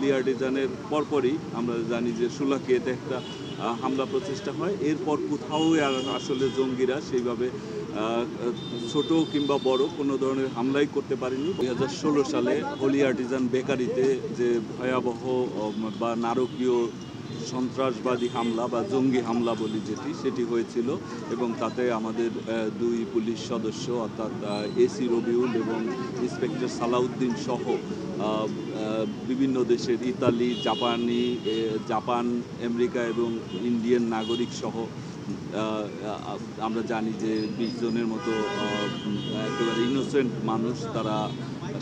হোলি আর্টিজানের পরপরই আমরা জানি যে শোলাকিয়াতে একটা হামলা প্রচেষ্টা হয়। এরপর কোথাও আর আসলে জঙ্গিরা সেইভাবে ছোট কিংবা বড় কোনো ধরনের হামলাই করতে পারেনি। 2016 সালে হোলি আর্টিজান বেকারিতে যে ভয়াবহ বা নারকীয় সন্ত্রাসবাদী হামলা বা জঙ্গি হামলা বলি সেটি হয়েছিল এবং তাতে আমাদের দুই পুলিশ সদস্য অর্থাৎ এসি রবিউল এবং ইন্সপেক্টর সালাউদ্দিন সহ বিভিন্ন দেশের ইতালি, জাপান, আমেরিকা এবং ইন্ডিয়ান নাগরিক সহ আমরা জানি যে 20 জনের মতো একেবারে ইনোসেন্ট মানুষ তারা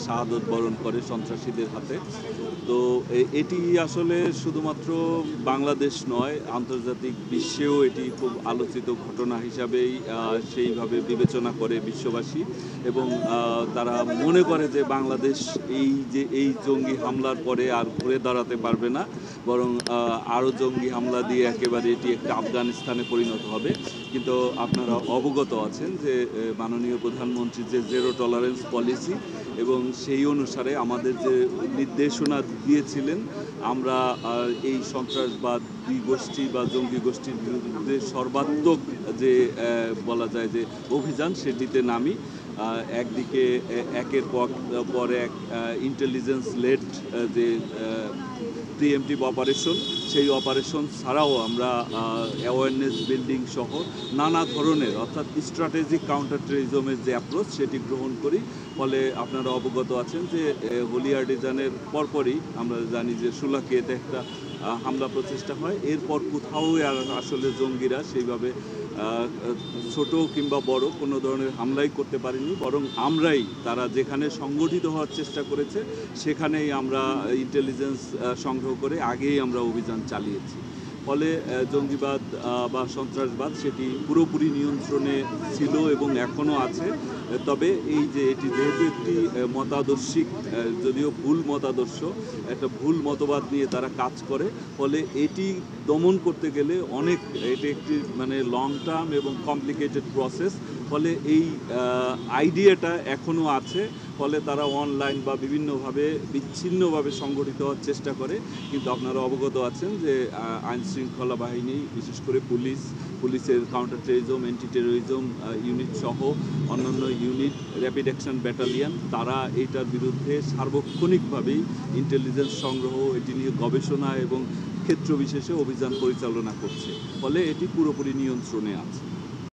শাহাদত বরণ করে সন্ত্রাসীদের হাতে। তো এটি আসলে শুধুমাত্র বাংলাদেশ নয়, আন্তর্জাতিক বিশ্বেও এটি খুব আলোচিত ঘটনা হিসাবেই সেইভাবে বিবেচনা করে বিশ্ববাসী এবং তারা মনে করে যে বাংলাদেশ এই জঙ্গি হামলার পরে আর ঘুরে দাঁড়াতে পারবে না, বরং আরও জঙ্গি হামলা দিয়ে একেবারে এটি একটা আফগানিস্তানে পরিণত হবে। কিন্তু আপনারা অবগত আছেন যে মাননীয় প্রধানমন্ত্রী যে জিরো টলারেন্স পলিসি এবং সেই অনুসারে আমাদের যে নির্দেশনা দিয়েছিলেন, আমরা এই সন্ত্রাসবাদী গোষ্ঠী বা জঙ্গি গোষ্ঠীর বিরুদ্ধে সর্বাত্মক যে বলা যায় যে অভিযান সেটিতে নামি। একদিকে একের পর এক ইন্টেলিজেন্স লেড যে প্রিএমটিভ অপারেশন, সেই অপারেশন ছাড়াও আমরা অ্যাওয়ারনেস বিল্ডিং সহ নানা ধরনের অর্থাৎ স্ট্র্যাটেজিক কাউন্টার টেররিজমের যে অ্যাপ্রোচ সেটি গ্রহণ করি। ফলে আপনারা অবগত আছেন যে হোলি আর্টিজানের পরপরই আমরা জানি যে শোলাকিয়াতে একটা হামলা প্রচেষ্টা হয়। এরপর কোথাও আর আসলে জঙ্গিরা সেইভাবে ছোট কিংবা বড় কোনো ধরনের হামলাই করতে পারেনি, বরং আমরাই তারা যেখানে সংগঠিত হওয়ার চেষ্টা করেছে সেখানেই আমরা ইন্টেলিজেন্স সংগ্রহ করে আগেই আমরা অভিযান চালিয়েছি। ফলে জঙ্গিবাদ বা সন্ত্রাসবাদ সেটি পুরোপুরি নিয়ন্ত্রণে ছিল এবং এখনও আছে। তবে এই যে এটি যেহেতু একটি মতাদর্শিক, যদিও ভুল মতাদর্শ, একটা ভুল মতবাদ নিয়ে তারা কাজ করে, ফলে এটি দমন করতে গেলে এটি একটি মানে লং টার্ম এবং কমপ্লিকেটেড প্রসেস। ফলে এই আইডিয়াটা এখনও আছে, ফলে তারা অনলাইন বা বিভিন্নভাবে বিচ্ছিন্নভাবে সংগঠিত হওয়ার চেষ্টা করে। কিন্তু আপনারা অবগত আছেন যে আইনশৃঙ্খলা বাহিনী, বিশেষ করে পুলিশের counter terrorism, anti terrorism unit সহ অন্যান্য ইউনিট, র্যাপিড অ্যাকশন ব্যাটালিয়ন, তারা এইটার বিরুদ্ধে সার্বক্ষণিকভাবেই ইন্টেলিজেন্স সংগ্রহ, এটি নিয়ে গবেষণা এবং ক্ষেত্র বিশেষে অভিযান পরিচালনা করছে। ফলে এটি পুরোপুরি নিয়ন্ত্রণে আছে।